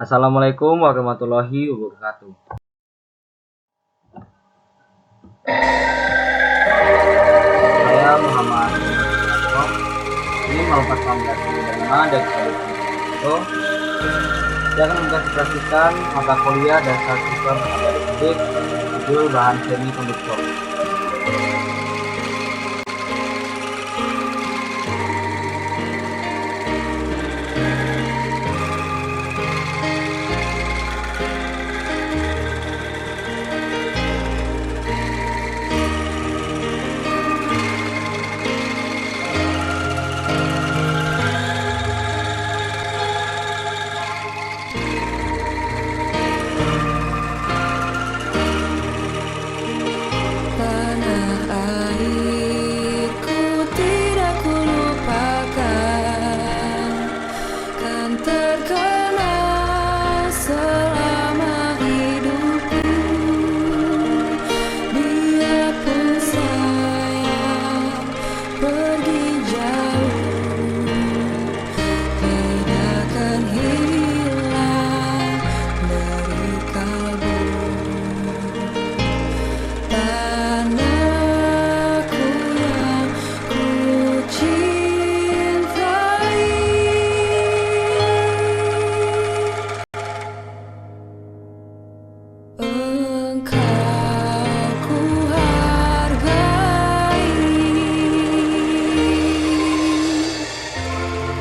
Assalamualaikum warahmatullahi wabarakatuh. Saya Muhammad Muhammad ini merupakan dari dari Itu. Saya akan mempresentasikan mata kuliah dasar siswa matematik judul bahan semikonduktor.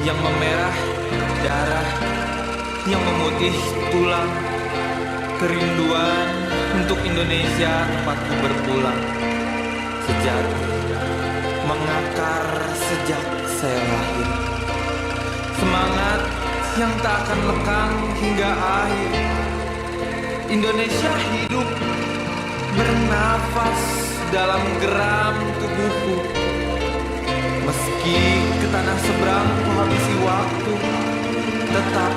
Yang memerah darah, yang memutih tulang, kerinduan untuk Indonesia tempatku berpulang. Sejarah mengakar sejak saya lahir, semangat yang tak akan lekang hingga akhir. Indonesia hidup bernafas dalam geram tubuhku. Meski ke tanah seberang ku habisi waktu, tetap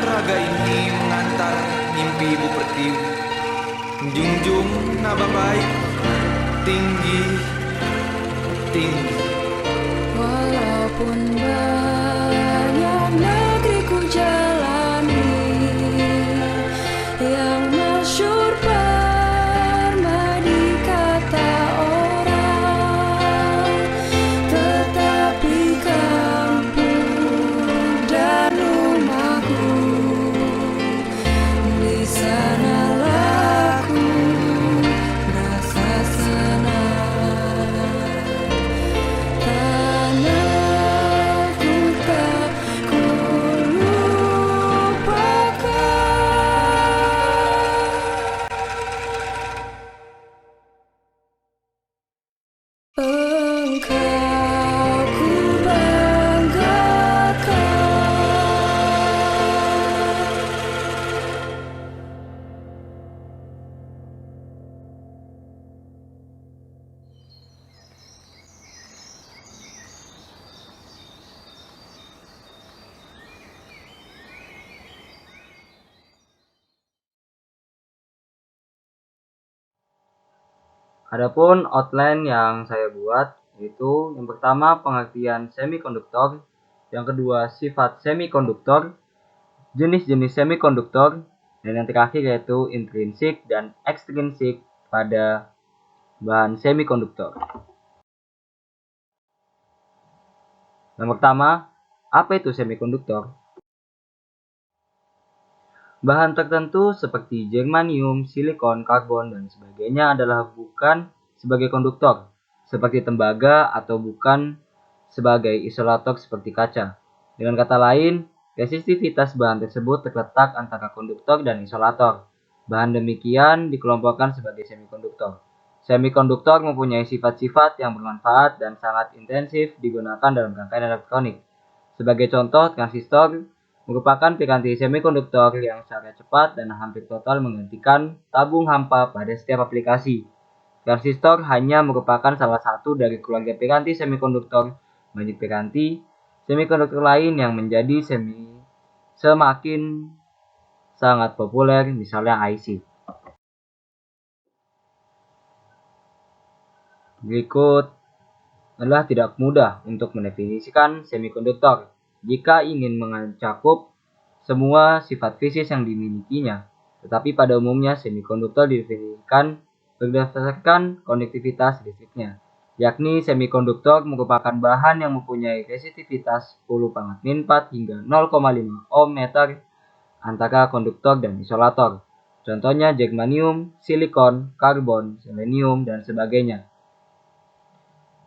raga ini mengantar mimpi Ibu Pertiwi. Menjunjung nama baik, tinggi, tinggi. Walaupun banyak negeri ku jalani, yang masyhur pernah dikata orang, tetapi kampung dan rumahku di sanalah ku rasa senang. Tanahku tak ku lupakan. Engkau ku banggakan. Adapun outline yang saya buat yaitu yang pertama pengertian semikonduktor, yang kedua sifat semikonduktor, jenis-jenis semikonduktor, dan yang terakhir yaitu intrinsik dan ekstrinsik pada bahan semikonduktor. Yang pertama, apa itu semikonduktor? Bahan tertentu seperti germanium, silikon, karbon, dan sebagainya adalah bukan sebagai konduktor, seperti tembaga, atau bukan sebagai isolator seperti kaca. Dengan kata lain, resistivitas bahan tersebut terletak antara konduktor dan isolator. Bahan demikian dikelompokkan sebagai semikonduktor. Semikonduktor mempunyai sifat-sifat yang bermanfaat dan sangat intensif digunakan dalam rangkaian elektronik. Sebagai contoh, transistor merupakan piranti semikonduktor yang secara cepat dan hampir total menggantikan tabung hampa pada setiap aplikasi. Transistor hanya merupakan salah satu dari keluarga piranti semikonduktor. Banyak piranti semikonduktor lain yang menjadi semakin sangat populer, misalnya IC. Berikut adalah tidak mudah untuk mendefinisikan semikonduktor. Jika ingin mencakup semua sifat fisis yang dimilikinya, tetapi pada umumnya semikonduktor didefinisikan berdasarkan konduktivitas listriknya, yakni semikonduktor merupakan bahan yang mempunyai resistivitas 10⁻⁴ hingga 0,5 ohm meter antara konduktor dan isolator. Contohnya germanium, silikon, karbon, selenium, dan sebagainya.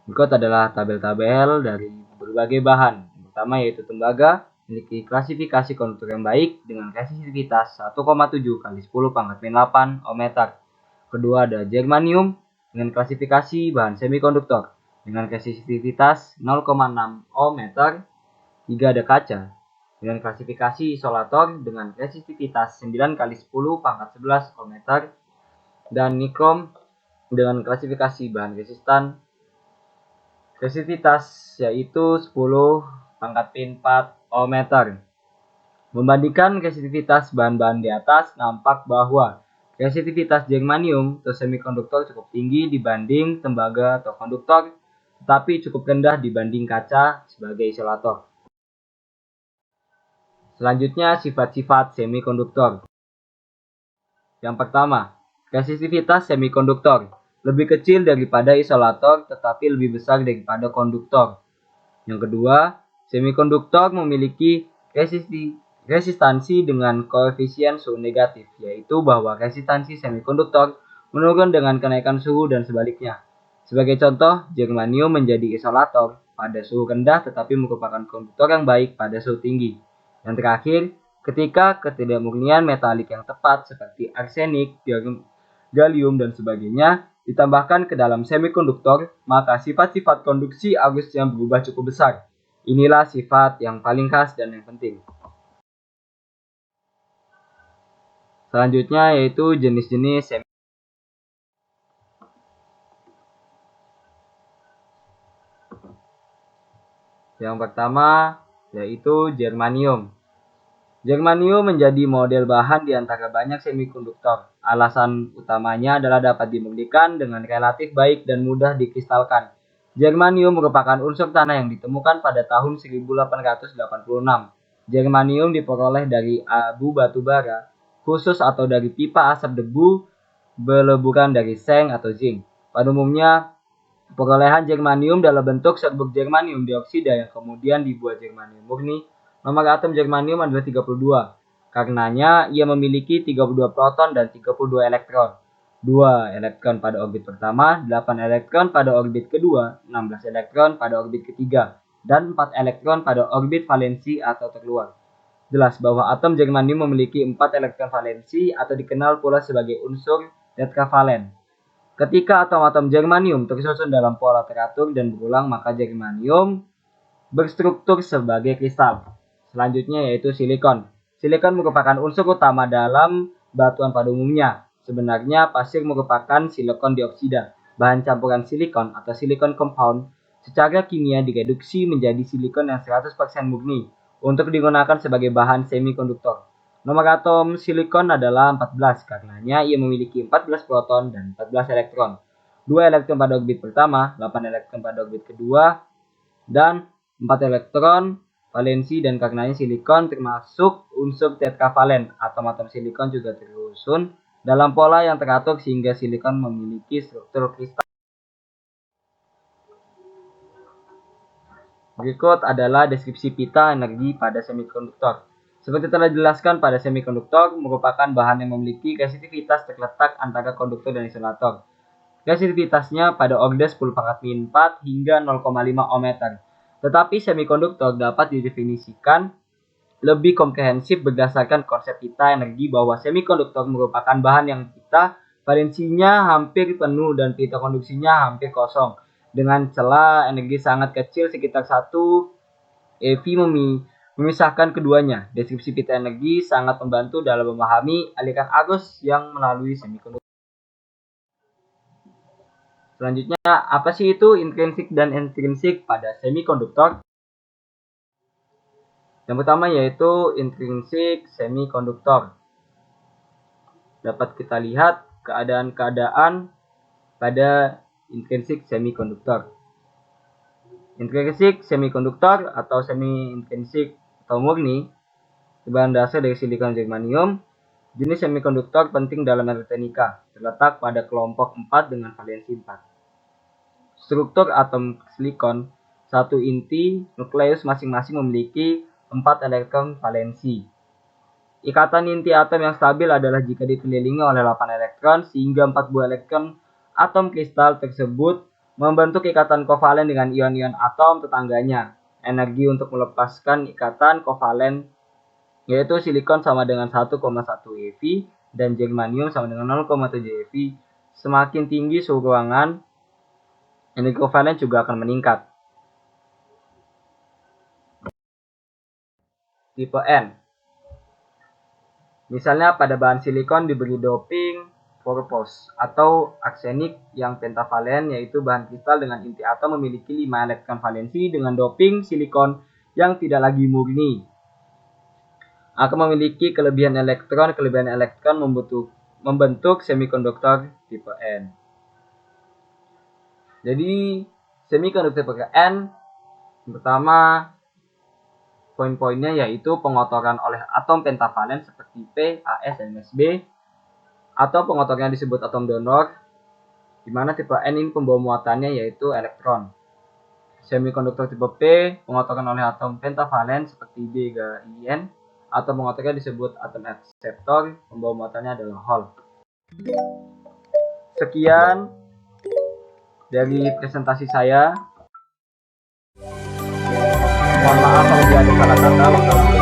Berikut adalah tabel-tabel dari berbagai bahan. Yang pertama yaitu tembaga, memiliki klasifikasi konduktor yang baik dengan resistivitas 1,7 kali 10⁻⁸ ohm meter. Kedua ada germanium dengan klasifikasi bahan semikonduktor dengan resistivitas 0,6 ohm meter. Tiga ada kaca dengan klasifikasi isolator dengan resistivitas 9 kali 10⁻11 ohm meter, dan nikrom dengan klasifikasi bahan resistan resistivitas yaitu 10⁴ ohm meter. Membandingkan resistivitas bahan-bahan di atas, nampak bahwa resistivitas germanium atau semikonduktor cukup tinggi dibanding tembaga atau konduktor, tetapi cukup rendah dibanding kaca sebagai isolator. Selanjutnya, sifat-sifat semikonduktor. Yang pertama, resistivitas semikonduktor lebih kecil daripada isolator tetapi lebih besar daripada konduktor. Yang kedua, semikonduktor memiliki resistansi dengan koefisien suhu negatif, yaitu bahwa resistansi semikonduktor menurun dengan kenaikan suhu dan sebaliknya. Sebagai contoh, germanium menjadi isolator pada suhu rendah tetapi merupakan konduktor yang baik pada suhu tinggi. Yang terakhir, ketika ketidakmurnian metalik yang tepat seperti arsenik, gallium, dan sebagainya ditambahkan ke dalam semikonduktor, maka sifat-sifat konduksi arusnya berubah cukup besar. Inilah sifat yang paling khas dan yang penting. Selanjutnya yaitu jenis-jenis semikonduktor. Yang pertama yaitu germanium. Germanium menjadi model bahan di antara banyak semikonduktor. Alasan utamanya adalah dapat dimurnikan dengan relatif baik dan mudah dikristalkan. Germanium merupakan unsur tanah yang ditemukan pada tahun 1886. Germanium diperoleh dari abu batu bara khusus atau dari pipa asap debu berleburan dari seng atau zinc. Pada umumnya, perolehan germanium dalam bentuk serbuk germanium dioksida yang kemudian dibuat germanium murni. Nomor atom germanium adalah 32. Karenanya, ia memiliki 32 proton dan 32 elektron. 2 elektron pada orbit pertama, 8 elektron pada orbit kedua, 16 elektron pada orbit ketiga, dan 4 elektron pada orbit valensi atau terluar. Jelas bahwa atom germanium memiliki 4 elektron valensi atau dikenal pula sebagai unsur tetravalen. Ketika atom-atom germanium tersusun dalam pola teratur dan berulang, maka germanium berstruktur sebagai kristal. Selanjutnya yaitu silikon. Silikon merupakan unsur utama dalam batuan pada umumnya. Sebenarnya pasir merupakan silikon dioksida. Bahan campuran silikon atau silikon compound secara kimia direduksi menjadi silikon yang 100% murni untuk digunakan sebagai bahan semikonduktor. Nomor atom silikon adalah 14, karenanya ia memiliki 14 proton dan 14 elektron. 2 elektron pada orbit pertama, 8 elektron pada orbit kedua, dan 4 elektron valensi, dan karenanya silikon termasuk unsur tetravalen. Atom-atom silikon juga tersusun dalam pola yang teratur sehingga silikon memiliki struktur kristal. Berikut adalah deskripsi pita energi pada semikonduktor. Seperti telah dijelaskan, pada semikonduktor merupakan bahan yang memiliki resistivitas terletak antara konduktor dan isolator. Resistivitasnya pada order 10⁻⁴ hingga 0,5 ohm meter. Tetapi semikonduktor dapat didefinisikan lebih komprehensif berdasarkan konsep pita energi bahwa semikonduktor merupakan bahan yang pita valensinya hampir penuh dan pita konduksinya hampir kosong, dengan celah energi sangat kecil sekitar 1 eV memisahkan keduanya. Deskripsi pita energi sangat membantu dalam memahami aliran arus yang melalui semikonduktor. Selanjutnya, apa sih itu intrinsik dan ekstrinsik pada semikonduktor? Yang pertama yaitu intrinsik semikonduktor. Dapat kita lihat keadaan-keadaan pada intrinsik semikonduktor. Intrinsik semikonduktor atau semi-intrinsik atau murni Bahan dasar dari silikon germanium. Jenis semikonduktor penting dalam elektronika, terletak pada kelompok 4 dengan valensi 4. Struktur atom silikon, satu inti, nukleus masing-masing memiliki 4 elektron valensi. Ikatan inti atom yang stabil adalah jika dikelilingi oleh 8 elektron, sehingga 4 buah elektron atom kristal tersebut membentuk ikatan kovalen dengan ion-ion atom tetangganya. Energi untuk melepaskan ikatan kovalen yaitu silikon sama dengan 1,1 eV dan germanium sama dengan 0,7 eV. Semakin tinggi suhu ruangan, energi kovalen juga akan meningkat. Tipe N. Misalnya pada bahan silikon diberi doping purpose atau arsenik yang pentavalen, yaitu bahan kristal dengan inti atom memiliki 5 elektron valensi dengan doping silikon yang tidak lagi murni. Akan memiliki kelebihan elektron membentuk semikonduktor tipe N. Jadi semikonduktor tipe N pertama poin-poinnya yaitu pengotoran oleh atom pentavalen seperti P, AS, dan SB, atau pengotornya disebut atom donor, di mana tipe N ini pembawa muatannya yaitu elektron. Semikonduktor tipe P pengotoran oleh atom pentavalen seperti B, G, I, N, atau pengotornya disebut atom akseptor, pembawa muatannya adalah Hol. Sekian dari presentasi saya. Mohon maaf kalau ada salah kata.